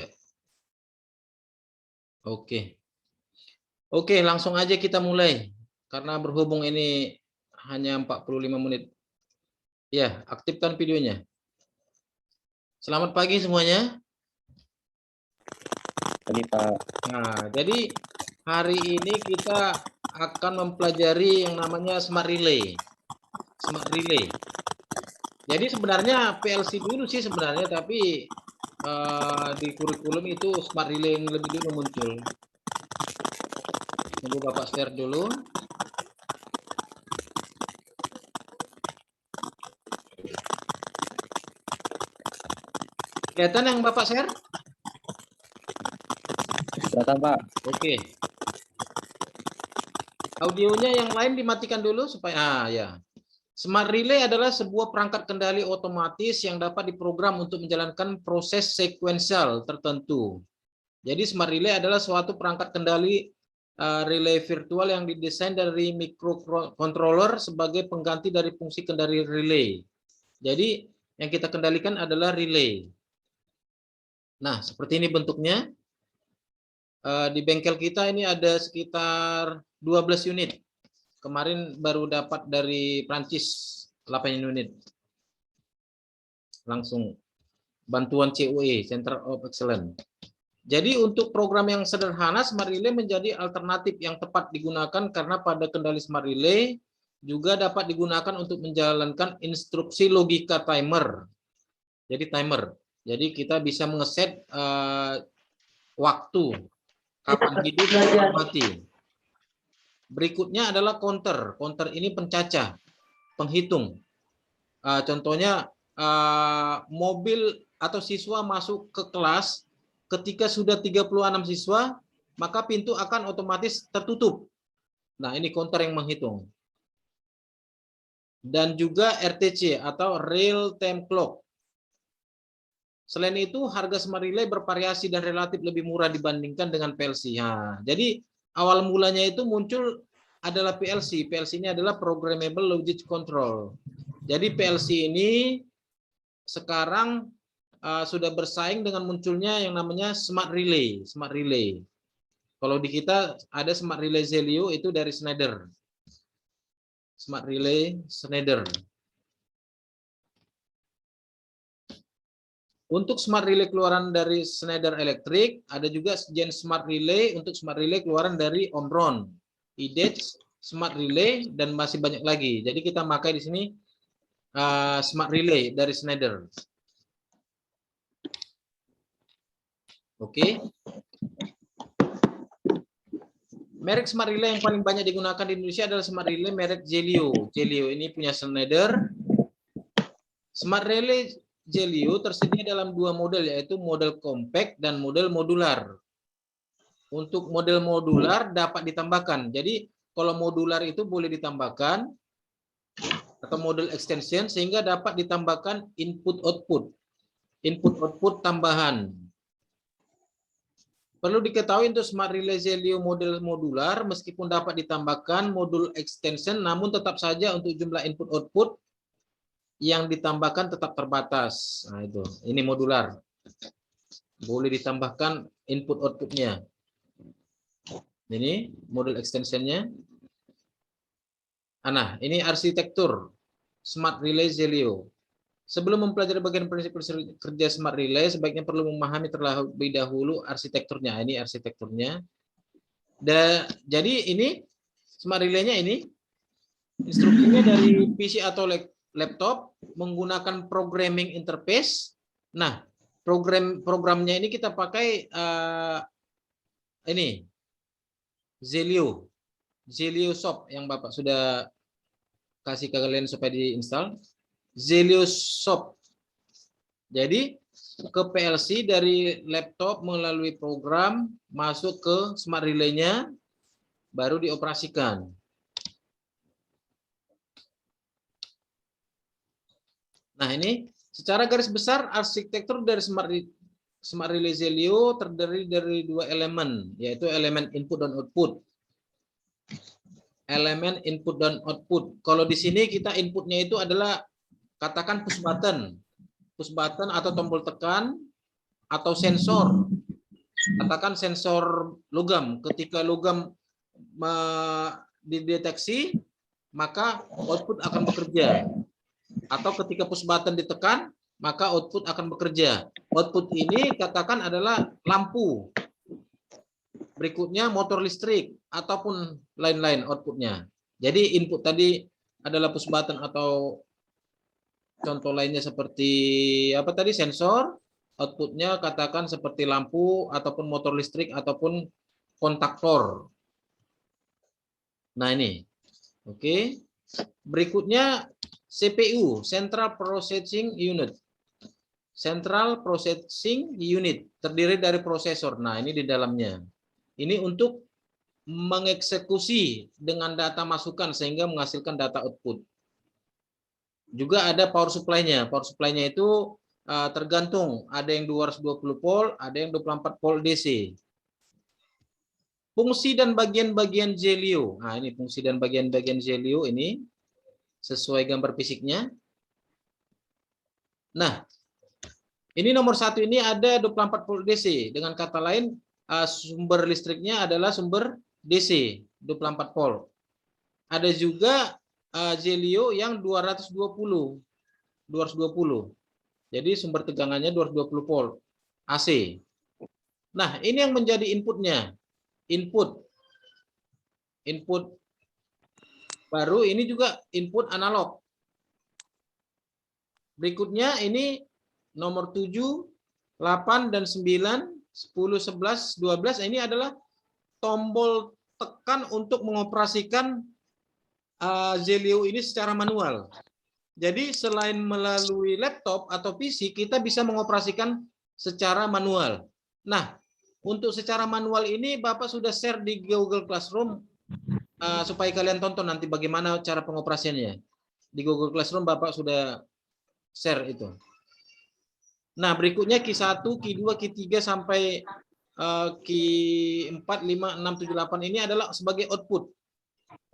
ya. Oke. Oke, langsung aja kita mulai. Karena berhubung ini hanya 45 menit. Ya, aktifkan videonya. Selamat pagi semuanya. Tadi Pak. Nah, jadi hari ini kita akan mempelajari yang namanya Smart Relay. Smart Relay. Jadi sebenarnya PLC dulu sih sebenarnya, tapi di kurikulum itu Smart Relay yang lebih dulu muncul. Tunggu Bapak share dulu. Kelihatan yang Bapak share? Silakan Pak. Oke. Audionya yang lain dimatikan dulu supaya ya. Smart Relay adalah sebuah perangkat kendali otomatis yang dapat diprogram untuk menjalankan proses sekuensial tertentu. Jadi Smart Relay adalah suatu perangkat kendali relay virtual yang didesain dari microcontroller sebagai pengganti dari fungsi kendali relay. Jadi yang kita kendalikan adalah relay. Nah, seperti ini bentuknya. Di bengkel kita ini ada sekitar 12 unit. Kemarin baru dapat dari Prancis 8 unit. Langsung bantuan COE, Center of Excellence. Jadi untuk program yang sederhana, Smart Relay menjadi alternatif yang tepat digunakan karena pada kendali Smart Relay juga dapat digunakan untuk menjalankan instruksi logika timer. Jadi timer. Jadi kita bisa mengeset waktu kapan hidup, kapan mati. Berikutnya adalah counter. Counter ini pencacah, penghitung. Contohnya mobil atau siswa masuk ke kelas, ketika sudah 36 siswa, maka pintu akan otomatis tertutup. Nah, ini counter yang menghitung. Dan juga RTC atau real time clock. Selain itu, harga Smart Relay bervariasi dan relatif lebih murah dibandingkan dengan PLC. Nah, jadi awal mulanya itu muncul adalah PLC. PLC ini adalah Programmable Logic Control. Jadi PLC ini sekarang sudah bersaing dengan munculnya yang namanya Smart Relay. Smart Relay. Kalau di kita ada Smart Relay Zelio itu dari Schneider. Smart Relay Schneider. Untuk Smart Relay keluaran dari Schneider Electric, ada juga Gen Smart Relay untuk Smart Relay keluaran dari Omron, IDEX, Smart Relay, dan masih banyak lagi. Jadi kita pakai di sini Smart Relay dari Schneider. Oke. Merek Smart Relay yang paling banyak digunakan di Indonesia adalah Smart Relay merek Zelio. Zelio ini punya Schneider. Smart Relay Zelio tersedia dalam dua model, yaitu model compact dan model modular. Untuk model modular dapat ditambahkan. Jadi kalau modular itu boleh ditambahkan atau model extension sehingga dapat ditambahkan input-output. Input-output tambahan. Perlu diketahui untuk Smart Relay Zelio model modular, meskipun dapat ditambahkan modul extension, namun tetap saja untuk jumlah input-output yang ditambahkan tetap terbatas. Nah itu, ini modular. Boleh ditambahkan input-outputnya. Ini modul extensionnya. Nah, ini arsitektur Smart Relay Zelio. Sebelum mempelajari bagian prinsip kerja Smart Relay, sebaiknya perlu memahami terlebih dahulu arsitekturnya. Ini arsitekturnya. Jadi ini Smart Relay-nya ini instruksinya dari PC atau laptop menggunakan programming interface. Nah, programnya ini kita pakai ini Zelio Shop yang Bapak sudah kasih ke kalian supaya diinstal. Zelio Shop. Jadi ke PLC dari laptop melalui program masuk ke Smart Relay-nya baru dioperasikan. Nah, ini secara garis besar arsitektur dari Smart Relay Zelio terdiri dari dua elemen, yaitu elemen input dan output. Elemen input dan output. Kalau di sini kita inputnya itu adalah katakan push button atau tombol tekan atau sensor. Katakan sensor logam, ketika logam dideteksi, maka output akan bekerja. Atau ketika push button ditekan, maka output akan bekerja. Output ini katakan adalah lampu. Berikutnya motor listrik ataupun lain-lain outputnya. Jadi input tadi adalah push button atau contoh lainnya seperti apa tadi, sensor. Outputnya katakan seperti lampu ataupun motor listrik ataupun kontaktor. Nah ini, oke. Berikutnya CPU, Central Processing Unit. Central Processing Unit terdiri dari prosesor. Nah ini di dalamnya. Ini untuk mengeksekusi dengan data masukan sehingga menghasilkan data output. Juga ada power supply-nya. Power supply-nya itu tergantung, ada yang 220 volt, ada yang 24 volt DC. Fungsi dan bagian-bagian Zelio. Nah, ini fungsi dan bagian-bagian Zelio ini sesuai gambar fisiknya. Nah, ini nomor 1 ini ada 24 volt DC. Dengan kata lain, sumber listriknya adalah sumber DC 24 volt. Ada juga Zelio yang 220. Jadi sumber tegangannya 220 volt AC. Nah, ini yang menjadi inputnya. Input baru, ini juga input analog. Berikutnya ini nomor 7, 8 dan 9, 10, 11, 12 ini adalah tombol tekan untuk mengoperasikan Zelio ini secara manual. Jadi selain melalui laptop atau PC, kita bisa mengoperasikan secara manual. Nah, untuk secara manual ini Bapak sudah share di Google Classroom supaya kalian tonton nanti bagaimana cara pengoperasiannya. Di Google Classroom Bapak sudah share itu. Nah, berikutnya Q1, Q2, Q3 sampai Q4, 5, 6, 7, 8 ini adalah sebagai output.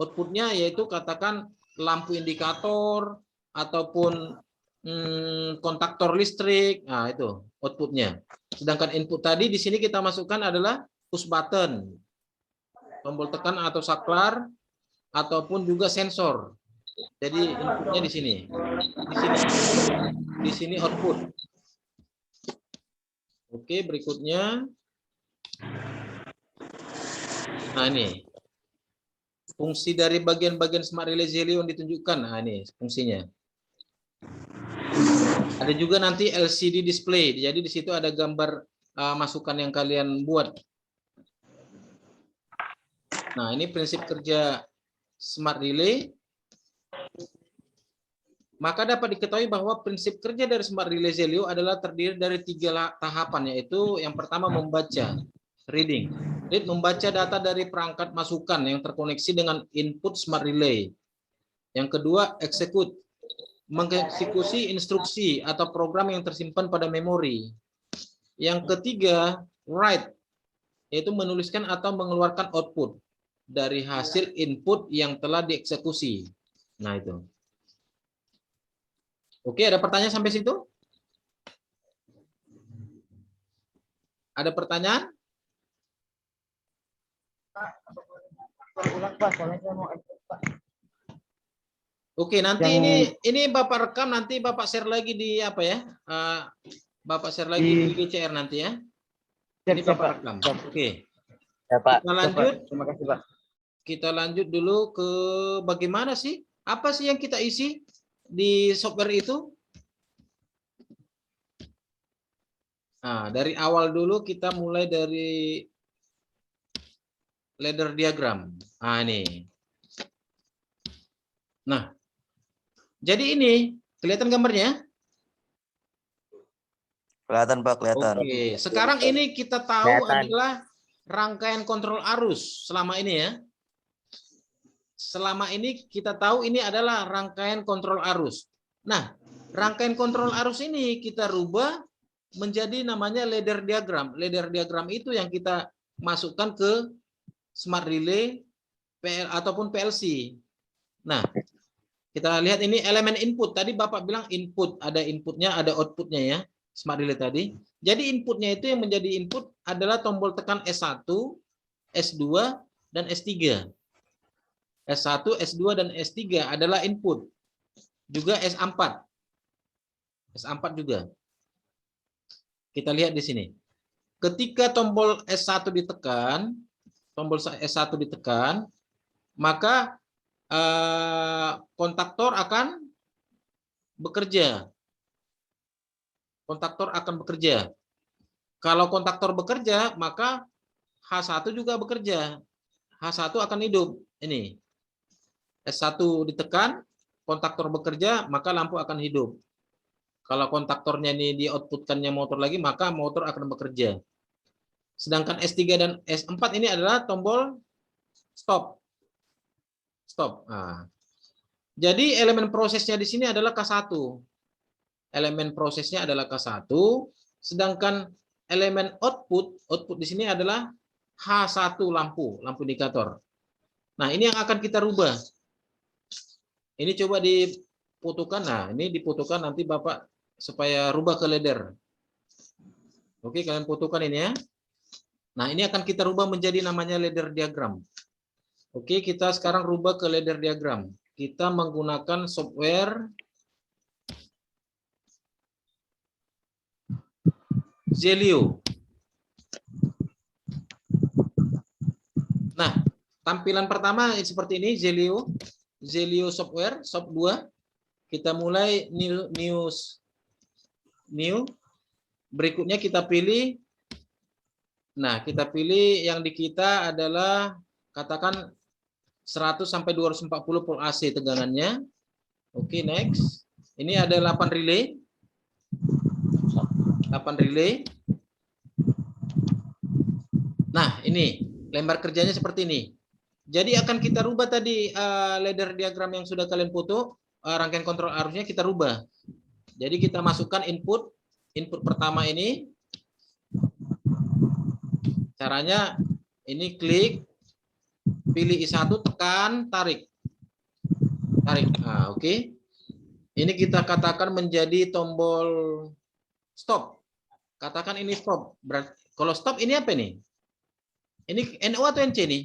Outputnya yaitu katakan lampu indikator ataupun kontaktor listrik. Nah, itu outputnya. Sedangkan input tadi di sini kita masukkan adalah push button, tombol tekan atau saklar, ataupun juga sensor. Jadi inputnya di sini. Di sini output. Oke, berikutnya. Nah, ini. Fungsi dari bagian-bagian Smart Relay Zelio yang ditunjukkan. Nah, ini fungsinya. Ada juga nanti LCD display. Jadi di situ ada gambar masukan yang kalian buat. Nah, ini prinsip kerja Smart Relay. Maka dapat diketahui bahwa prinsip kerja dari Smart Relay Zelio adalah terdiri dari 3 tahapan, yaitu yang pertama membaca, reading. Read membaca data dari perangkat masukan yang terkoneksi dengan input Smart Relay. Yang kedua, execute, mengeksekusi instruksi atau program yang tersimpan pada memori. Yang ketiga, write, yaitu menuliskan atau mengeluarkan output dari hasil input yang telah dieksekusi. Nah, itu. Oke, ada pertanyaan sampai situ? Ada pertanyaan? Oke, nanti ini Bapak rekam, nanti Bapak share lagi di apa ya? Bapak share lagi di GCR nanti ya. Ini Bapak rekam. Oke. Ya, Pak. Kita lanjut. Terima kasih, Pak. Kita lanjut dulu ke bagaimana sih? Apa sih yang kita isi di software itu? Nah, dari awal dulu kita mulai dari ladder diagram. Nah, ini. Nah, jadi ini kelihatan gambarnya? Kelihatan, Pak, kelihatan. Oke, sekarang ini kita tahu adalah rangkaian kontrol arus selama ini ya. Selama ini kita tahu ini adalah rangkaian kontrol arus. Nah, rangkaian kontrol arus ini kita rubah menjadi namanya ladder diagram. Ladder diagram itu yang kita masukkan ke Smart Relay ataupun PLC. Nah, kita lihat ini elemen input. Tadi Bapak bilang input, ada inputnya, ada outputnya ya. Smart Relay tadi. Jadi inputnya itu yang menjadi input adalah tombol tekan S1, S2, dan S3. S1, S2, dan S3 adalah input. Juga S4. S4 juga. Kita lihat di sini. Ketika tombol S1 ditekan, maka kontaktor akan bekerja. Kalau kontaktor bekerja, maka H1 juga bekerja. H1 akan hidup. Ini. S1 ditekan, kontaktor bekerja, maka lampu akan hidup. Kalau kontaktornya ini di-outputkannya motor lagi, maka motor akan bekerja. Sedangkan S3 dan S4 ini adalah tombol stop. Nah. Jadi elemen prosesnya di sini adalah K1. Sedangkan elemen output di sini adalah H1 lampu indikator. Nah, ini yang akan kita rubah. Ini coba difotokan. Nah, ini difotokan nanti Bapak supaya rubah ke ladder. Oke, kalian fotokan ini ya. Nah, ini akan kita rubah menjadi namanya ladder diagram. Oke, kita sekarang rubah ke ladder diagram. Kita menggunakan software Zelio. Nah, tampilan pertama seperti ini, Zelio software, shop 2. Kita mulai new. Berikutnya kita pilih. Nah, kita pilih yang di kita adalah katakan 100 sampai 240 volt AC tegangannya. Oke, next. Ini ada 8 relay. Nah, ini lembar kerjanya seperti ini. Jadi akan kita rubah tadi ladder diagram yang sudah kalian foto, rangkaian kontrol arusnya kita rubah. Jadi kita masukkan input pertama ini. Caranya ini klik, pilih I1, tekan, tarik. Nah, oke. Ini kita katakan menjadi tombol stop. Katakan ini stop. Berarti kalau stop ini apa nih? Ini NO atau NC nih?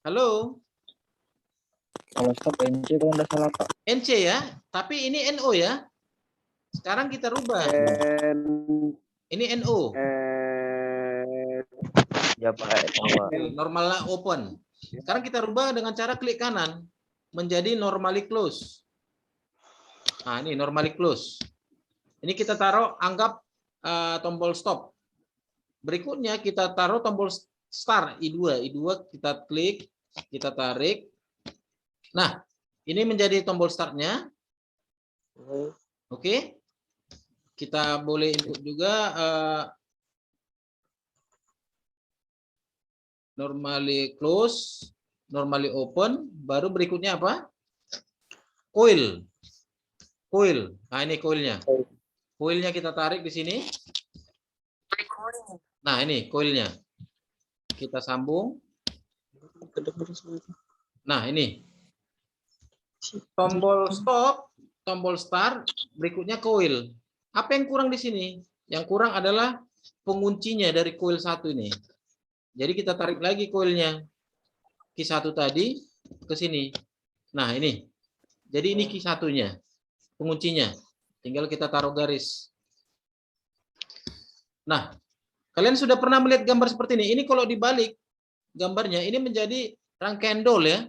Halo? Kalau stop NC kalau nggak salah Pak. NC ya, tapi ini NO ya. Sekarang kita rubah. Ini NO. Ya Pak. Normalnya open. Sekarang kita rubah dengan cara klik kanan menjadi normally close. Nah, ini normally close. Ini kita taruh, anggap tombol stop. Berikutnya kita taruh tombol start I2. I2 kita klik, kita tarik. Nah, ini menjadi tombol startnya. Oke. Kita boleh input juga normally close, normally open. Baru berikutnya apa? Coil. Nah, ini coilnya. Coilnya kita tarik di sini. Nah, ini coilnya. Kita sambung. Nah, ini. Tombol stop, tombol start, berikutnya coil. Apa yang kurang di sini? Yang kurang adalah penguncinya dari coil 1 ini. Jadi kita tarik lagi coilnya. Q1 tadi ke sini. Nah, ini. Jadi ini Q1-nya. Penguncinya. Tinggal kita taruh garis. Nah, kalian sudah pernah melihat gambar seperti ini. Ini kalau dibalik gambarnya, ini menjadi rangkaian dol ya.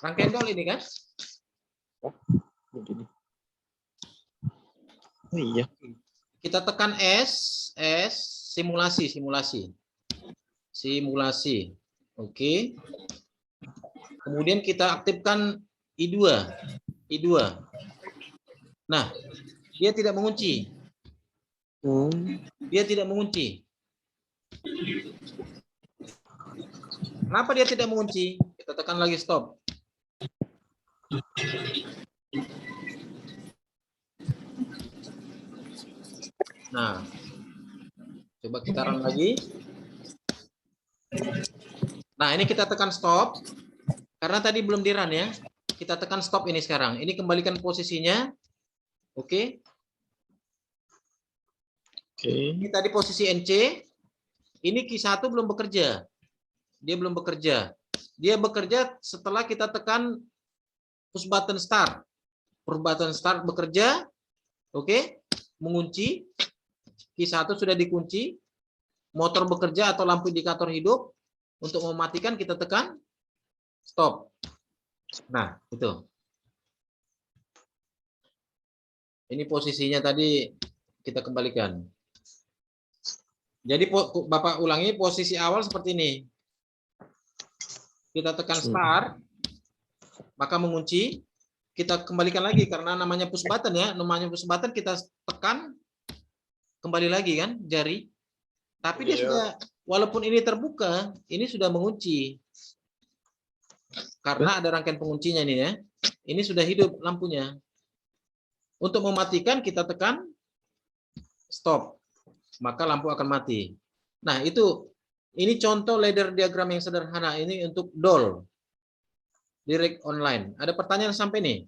Rangkaian dol ini kan? Oh iya. Kita tekan S, simulasi. Oke. Kemudian kita aktifkan I2. Nah, dia tidak mengunci. Kenapa dia tidak mengunci? Kita tekan lagi stop. Nah, coba kita run lagi. Nah, ini kita tekan stop. Karena tadi belum di run ya. Kita tekan stop ini sekarang. Ini kembalikan posisinya. Oke. Ini tadi posisi NC. Ini Q1 belum bekerja. Dia belum bekerja. Dia bekerja setelah kita tekan push button start. Push button start bekerja. Oke. Mengunci. Q1 sudah dikunci. Motor bekerja atau lampu indikator hidup. Untuk mematikan kita tekan stop. Nah, itu. Ini posisinya tadi kita kembalikan. Jadi Bapak ulangi posisi awal seperti ini. Kita tekan start, maka mengunci. Kita kembalikan lagi karena namanya push button ya. Namanya push button kita tekan kembali lagi kan jari. Tapi dia sudah, walaupun ini terbuka, ini sudah mengunci. Karena ada rangkaian penguncinya ini ya. Ini sudah hidup lampunya. Untuk mematikan kita tekan stop. Maka lampu akan mati. Nah, ini contoh ladder diagram yang sederhana ini untuk DOL. Direct online. Ada pertanyaan sampai nih?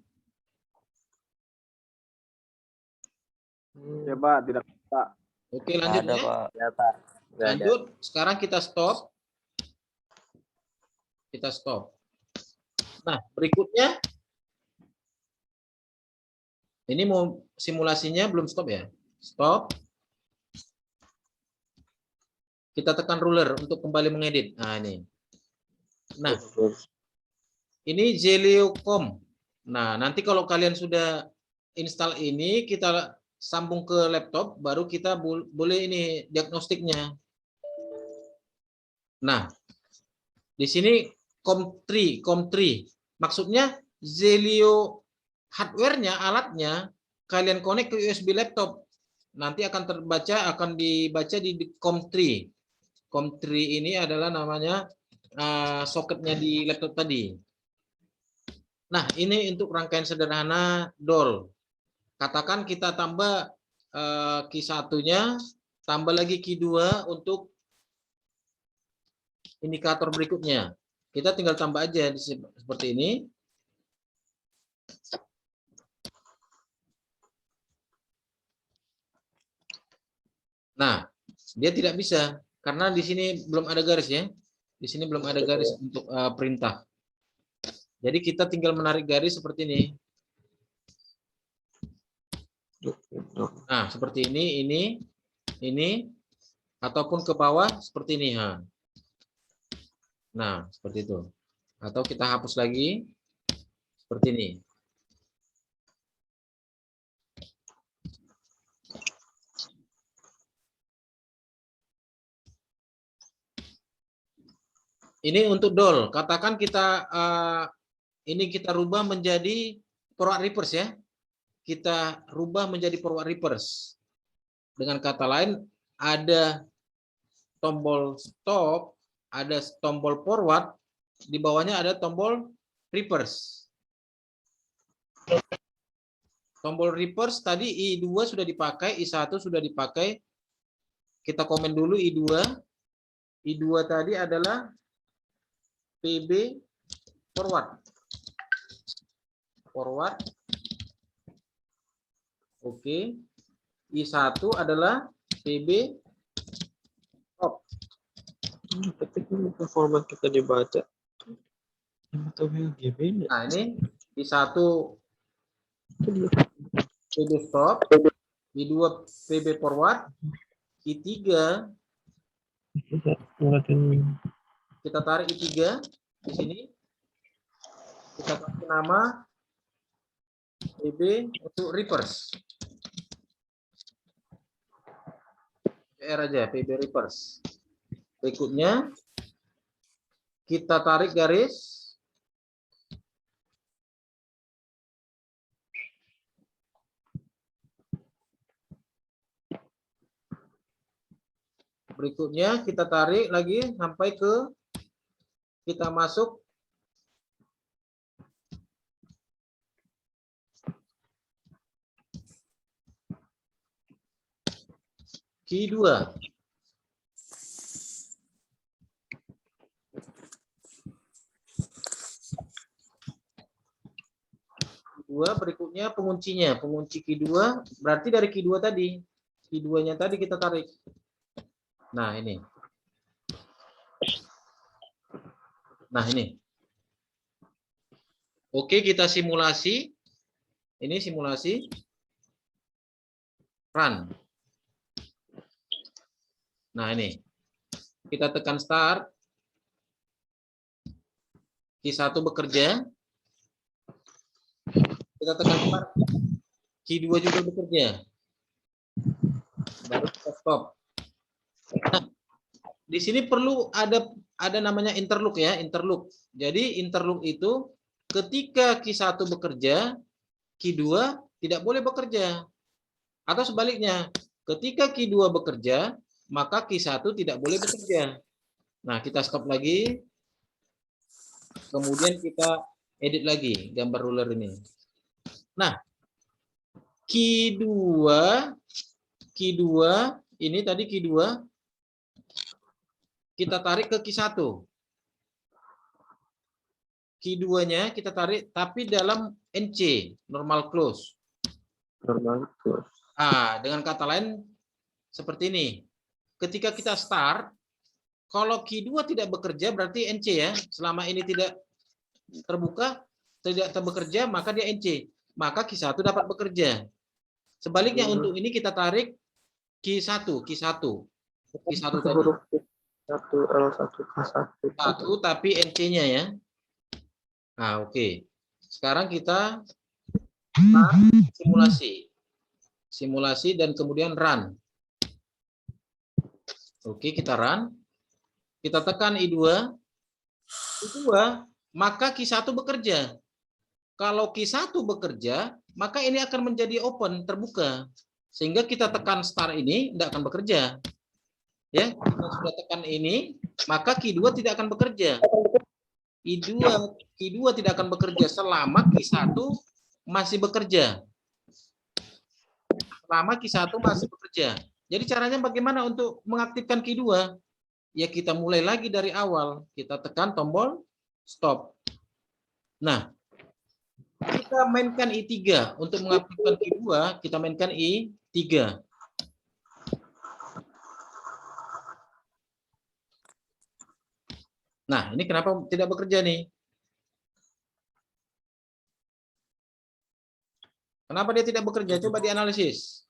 Ya, Pak, tidak, Pak. Oke, lanjut Ada, ya. Pak. Ya, Pak. Lanjut. Sekarang kita stop. Kita stop. Nah, berikutnya ini mau simulasinya belum stop ya? Stop. Kita tekan ruler untuk kembali mengedit. Nah, ini. Nah, ini Zeliocom. Nah, nanti kalau kalian sudah install ini, kita sambung ke laptop, baru kita boleh ini diagnostiknya. Nah, di sini COM3. Maksudnya Zelio hardware-nya, alatnya, kalian connect ke USB laptop. Nanti akan dibaca di COM3. COM3 ini adalah namanya soketnya di laptop tadi. Nah, ini untuk rangkaian sederhana DOL. Katakan kita tambah Q1-nya, tambah lagi Q2 untuk indikator berikutnya. Kita tinggal tambah aja seperti ini. Nah, dia tidak bisa karena di sini belum ada garis ya. Di sini belum ada garis untuk perintah. Jadi kita tinggal menarik garis seperti ini. Nah, seperti ini, ataupun ke bawah seperti ini. Nah, seperti itu. Atau kita hapus lagi seperti ini. Ini untuk DOL. Katakan kita ini kita rubah menjadi forward reverse ya. Kita rubah menjadi forward reverse. Dengan kata lain, ada tombol stop, ada tombol forward, di bawahnya ada tombol reverse. Tombol reverse tadi I2 sudah dipakai, I1 sudah dipakai. Kita komen dulu I2. I2 tadi adalah PB forward. Forward. Oke. I1 adalah PB stop. Tapi format kita dibaca. Nah, ini I1 PB stop, I2 PB forward, I3 kita tarik I3 di sini. Kita kasih nama PB untuk reverse. PR aja PB reverse. Berikutnya kita tarik garis. Berikutnya kita tarik lagi sampai ke kita masuk Q2. Q2, berikutnya penguncinya. Pengunci Q2 berarti dari Q2 tadi. Q2-nya tadi kita tarik. Nah, ini. Nah, ini. Oke, kita simulasi. Ini simulasi. Run. Nah, ini. Kita tekan start. Q1 bekerja. Kita tekan start. Q2 juga bekerja. Baru kita stop. Nah, di sini perlu ada namanya interloop ya, interloop. Jadi interloop itu ketika Q1 bekerja, Q2 tidak boleh bekerja. Atau sebaliknya, ketika Q2 bekerja, maka Q1 tidak boleh bekerja. Nah, kita stop lagi. Kemudian kita edit lagi gambar ruler ini. Nah, Q2 ini tadi Q2 kita tarik ke Q1. Q2-nya kita tarik tapi dalam NC, normal close. Normal close. Dengan kata lain seperti ini. Ketika kita start, kalau Q2 tidak bekerja berarti NC ya. Selama ini tidak terbuka, tidak bekerja, maka dia NC. Maka Q1 dapat bekerja. Sebaliknya untuk ini kita tarik Q1 tadi. 1 L1 K1. 1 tapi NC-nya ya. Nah, oke. Sekarang kita simulasi. Simulasi dan kemudian run. Oke, kita run. Kita tekan I2. Maka Q1 bekerja. Kalau Q1 bekerja, maka ini akan menjadi open, terbuka. Sehingga kita tekan start ini tidak akan bekerja. Ya, kita sudah tekan ini, maka Q2 tidak akan bekerja. Q2 tidak akan bekerja selama Q1 masih bekerja. Selama Q1 masih bekerja. Jadi caranya bagaimana untuk mengaktifkan Q2? Ya kita mulai lagi dari awal. Kita tekan tombol stop. Nah, kita mainkan I3. Untuk mengaktifkan Q2, kita mainkan I3. Nah, ini kenapa tidak bekerja nih? Kenapa dia tidak bekerja? Coba dianalisis.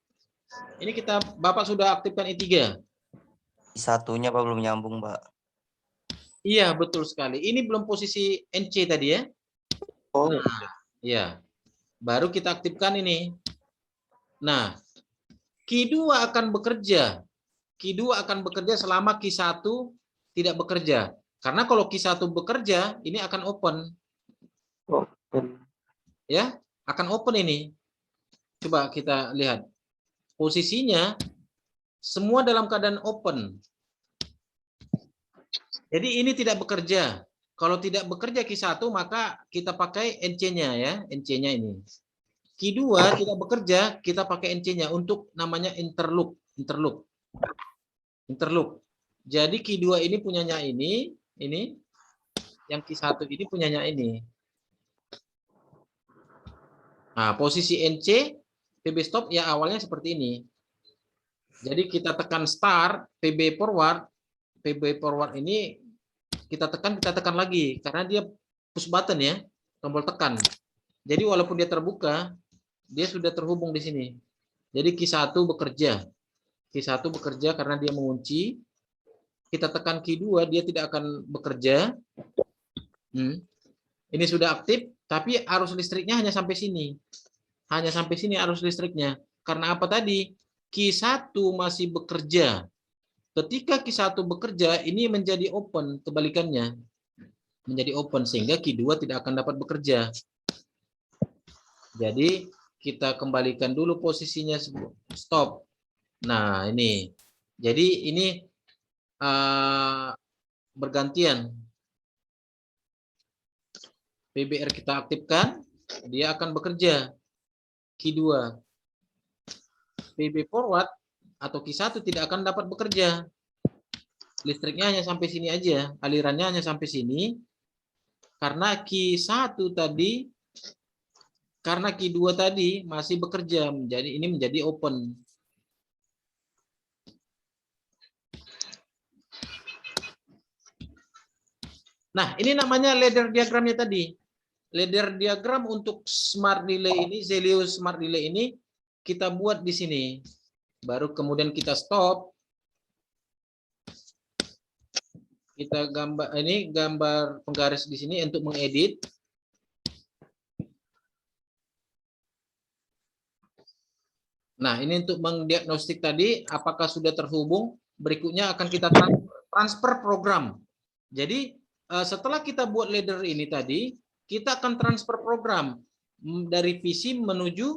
Ini Bapak sudah aktifkan I3. Satunya Pak belum nyambung, Pak. Iya, betul sekali. Ini belum posisi NC tadi ya. Oh, nah, ya. Baru kita aktifkan ini. Nah, Q2 akan bekerja. Q2 akan bekerja selama Q1 tidak bekerja. Karena kalau Q1 bekerja, ini akan open. open. Ya, akan open ini. Coba kita lihat. Posisinya semua dalam keadaan open. Jadi ini tidak bekerja. Kalau tidak bekerja Q1 maka kita pakai NC-nya ya, NC-nya ini. Q2 tidak bekerja, kita pakai NC-nya untuk namanya interloop. Jadi Q2 ini punyanya ini yang Q1 ini punyanya ini. Nah, posisi NC PB stop ya awalnya seperti ini. Jadi kita tekan start, PB forward ini kita tekan lagi karena dia push button ya, tombol tekan. Jadi walaupun dia terbuka, dia sudah terhubung di sini. Jadi Q1 bekerja. Q1 bekerja karena dia mengunci. Kita tekan Q2, dia tidak akan bekerja. Ini sudah aktif, tapi arus listriknya hanya sampai sini. Hanya sampai sini arus listriknya. Karena apa tadi? Q1 masih bekerja. Ketika Q1 bekerja, ini menjadi open, kebalikannya. Menjadi open, sehingga Q2 tidak akan dapat bekerja. Jadi, kita kembalikan dulu posisinya stop. Nah, ini. Jadi, ini bergantian. PBR kita aktifkan, dia akan bekerja. Q2. PB forward atau Q1 tidak akan dapat bekerja. Listriknya hanya sampai sini aja, alirannya hanya sampai sini. Karena Q1 tadi karena key 2 tadi masih bekerja, ini menjadi open. Nah, ini namanya ladder diagramnya tadi. Ladder diagram untuk smart relay ini, Zelius smart relay ini kita buat di sini. Baru kemudian kita stop. Kita gambar penggaris di sini untuk mengedit. Nah, ini untuk mendiagnostik tadi apakah sudah terhubung. Berikutnya akan kita transfer program. Jadi setelah kita buat ladder ini tadi, kita akan transfer program dari PC menuju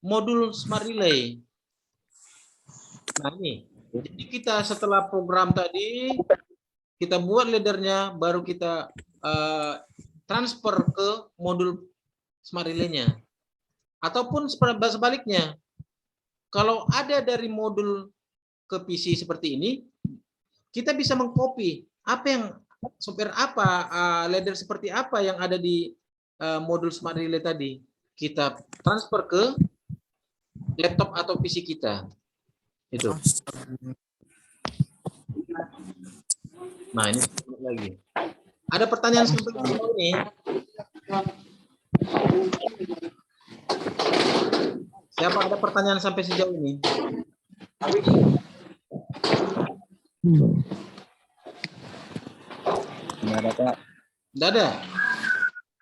modul smart relay. Nah, ini. Jadi kita setelah program tadi, kita buat laddernya, baru kita transfer ke modul smart relay-nya. Ataupun sebaliknya, kalau ada dari modul ke PC seperti ini, kita bisa mengcopy software apa, ladder seperti apa yang ada di modul smart relay tadi. Kita transfer ke laptop atau PC kita. Itu. Nah, ini lagi. Ada pertanyaan sampai sejauh ini? Siapa ada pertanyaan sampai sejauh ini? Nggak ada, Pak. Tidak ada.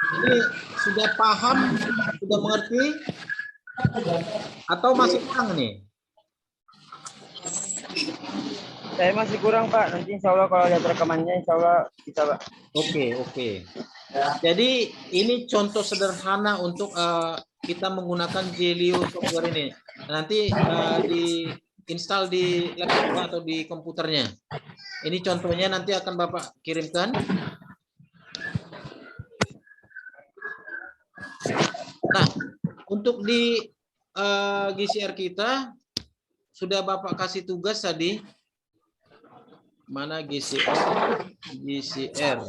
Ini sudah paham, sudah mengerti, atau masih kurang nih? Saya masih kurang, Pak. Nanti insya Allah kalau lihat rekamannya, insya Allah bisa, Pak. Oke. Jadi ini contoh sederhana untuk kita menggunakan Zelio software ini. Nanti diinstal di laptop atau di komputernya. Ini contohnya nanti akan Bapak kirimkan. Nah, untuk di GCR kita sudah Bapak kasih tugas tadi. Mana GCR? GCR.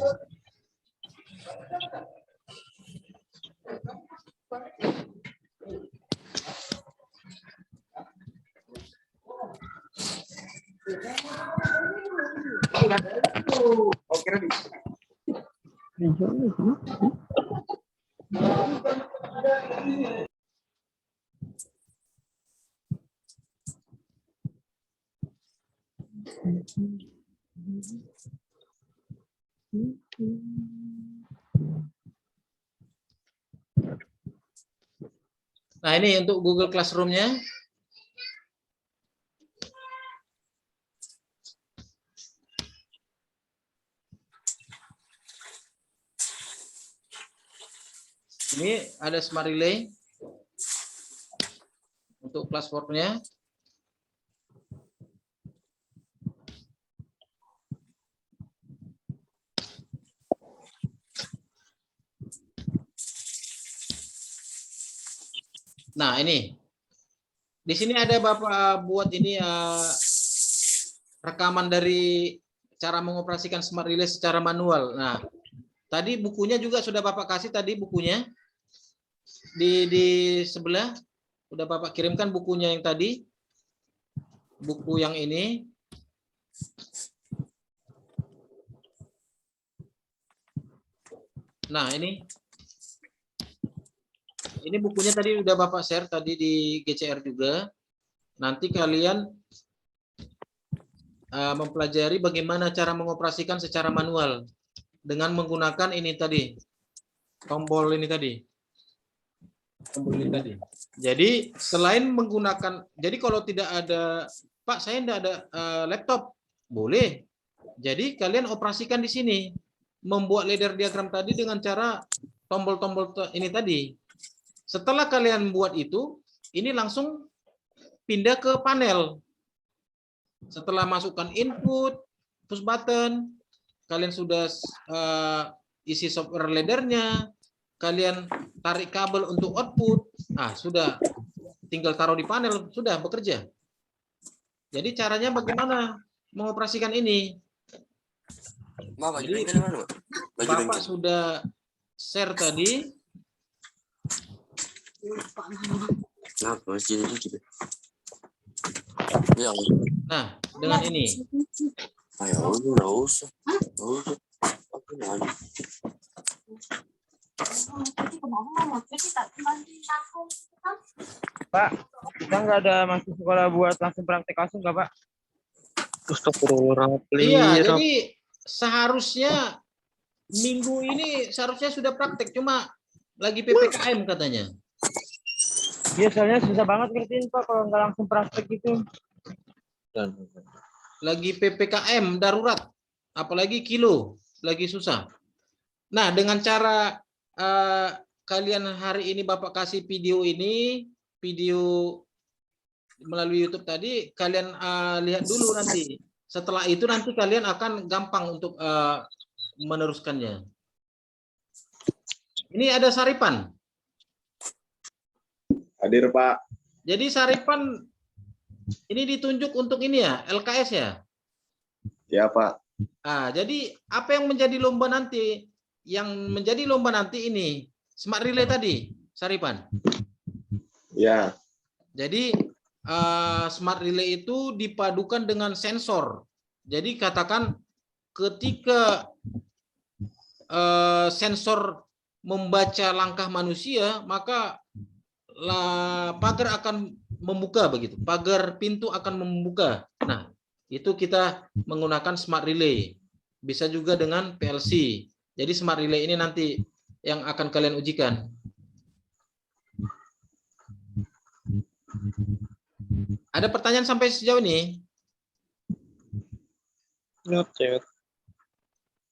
Nah, ini untuk Google Classroom-nya. Ini ada Smart Relay untuk classwork-nya. Nah, ini. Di sini ada Bapak buat ini rekaman dari cara mengoperasikan Smart Relay secara manual. Nah, tadi bukunya juga sudah Bapak kasih tadi bukunya. Di sebelah sudah Bapak kirimkan bukunya yang tadi. Buku yang ini. Nah, ini bukunya tadi udah Bapak share tadi di GCR juga. Nanti kalian mempelajari bagaimana cara mengoperasikan secara manual dengan menggunakan ini tadi, tombol ini tadi. Tombol ini tadi. Jadi selain menggunakan, jadi kalau tidak ada, Pak saya tidak ada laptop, boleh. Jadi kalian operasikan di sini, membuat ladder diagram tadi dengan cara tombol-tombol ini tadi. Setelah kalian buat itu, ini langsung pindah ke panel. Setelah masukkan input, push button, kalian sudah isi software laddernya, kalian tarik kabel untuk output, sudah tinggal taruh di panel, sudah bekerja. Jadi caranya bagaimana mengoperasikan ini? Jadi, Bapak sudah share tadi. Nah, dengan ini. Pak, kita nggak ada masuk sekolah buat langsung praktek langsung nggak, Pak? Iya, jadi seharusnya minggu ini seharusnya sudah praktek, cuma lagi PPKM katanya. Iya, soalnya susah banget ngertiin, Pak, kalau nggak langsung praktek gitu. Lagi PPKM darurat, apalagi kilo, lagi susah. Nah, dengan cara kalian hari ini Bapak kasih video ini, video melalui YouTube tadi, kalian lihat dulu nanti. Setelah itu nanti kalian akan gampang untuk meneruskannya. Ini ada Saripan. Hadir, Pak. Jadi Saripan ini ditunjuk untuk ini ya, LKS ya? Ya, Pak. Jadi apa yang menjadi lomba nanti? Yang menjadi lomba nanti ini Smart Relay tadi, Saripan. Ya. Jadi Smart Relay itu dipadukan dengan sensor. Jadi katakan ketika sensor membaca langkah manusia, maka pagar akan membuka begitu. Pagar pintu akan membuka. Nah, itu kita menggunakan Smart Relay. Bisa juga dengan PLC. Jadi Smart Relay ini nanti yang akan kalian ujikan. Ada pertanyaan sampai sejauh ini?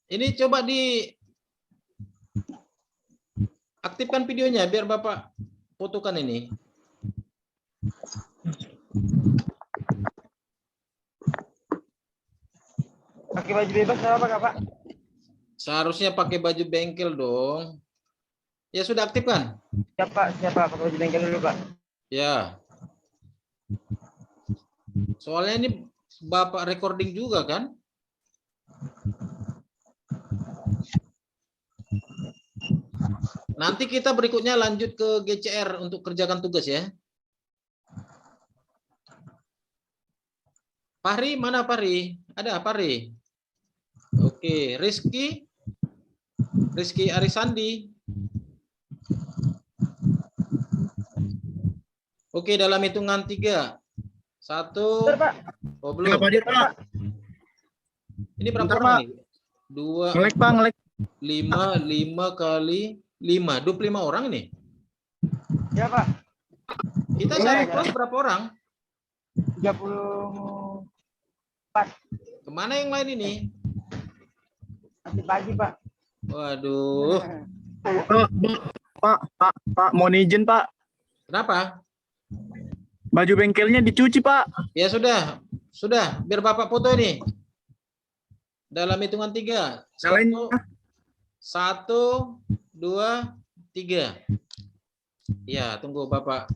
Ini coba aktifkan videonya biar Bapak fotokan ini. Pakai baju bebas nggak apa, Pak? Seharusnya pakai baju bengkel dong. Ya sudah aktifkan? Siapa pakai baju bengkel dulu, Pak? Ya. Soalnya ini Bapak recording juga kan? Nanti kita berikutnya lanjut ke GCR untuk kerjakan tugas ya. Fahri, mana Fahri? Ada Fahri? Oke, Rizky Arisandi. Oke, dalam hitungan 3. 1. Bentar, Pak. Oh, belum. Ini berapa Bentar, orang Pak. nih? 2, Ngelek, Pak, ngelek. 5 kali 5. 25 orang ini. Ya, Pak. Kita satu kelas berapa orang? 34. Kemana yang lain ini? Masih pagi, Pak. Waduh. Pak, mohon izin, Pak. Kenapa? Baju bengkelnya dicuci, Pak. Ya sudah. Biar Bapak foto ini. Dalam hitungan 3. 1, 2, 3. Ya, tunggu Bapak.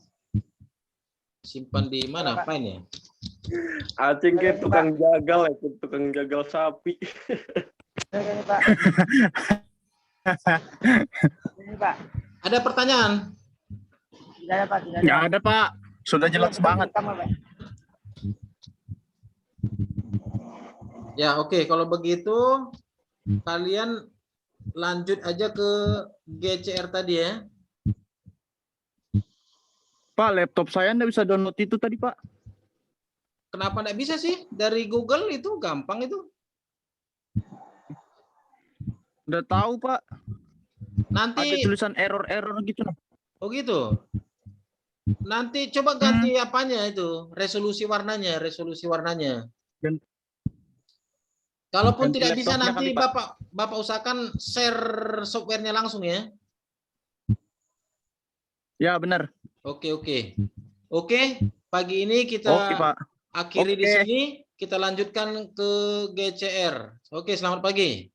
Simpan di mana file-nya? Acing ke tukang jagal, tukang jagal sapi. Ini, Pak. Ini, Pak. Ada pertanyaan? Tidak ada, Pak. Tidak ada. Nggak ada, Pak. Sudah jelas banget. Ya, oke. Kalau begitu, kalian lanjut aja ke GCR tadi ya. Pak, laptop saya nggak bisa download itu tadi, Pak. Kenapa nggak bisa sih? Dari Google itu gampang itu. Udah tahu, Pak. Ada Nanti, tulisan error gitu. oh gitu. Nanti coba ganti apanya itu, resolusi warnanya. Dan- Kalaupun ganti tidak bisa laptopnya nanti kali, Pak. Bapak usahakan share softwarenya langsung ya. Ya, benar. Oke, pagi ini kita Oke, Pak. akhiri di Oke. sini, kita lanjutkan ke GCR. Oke, selamat pagi.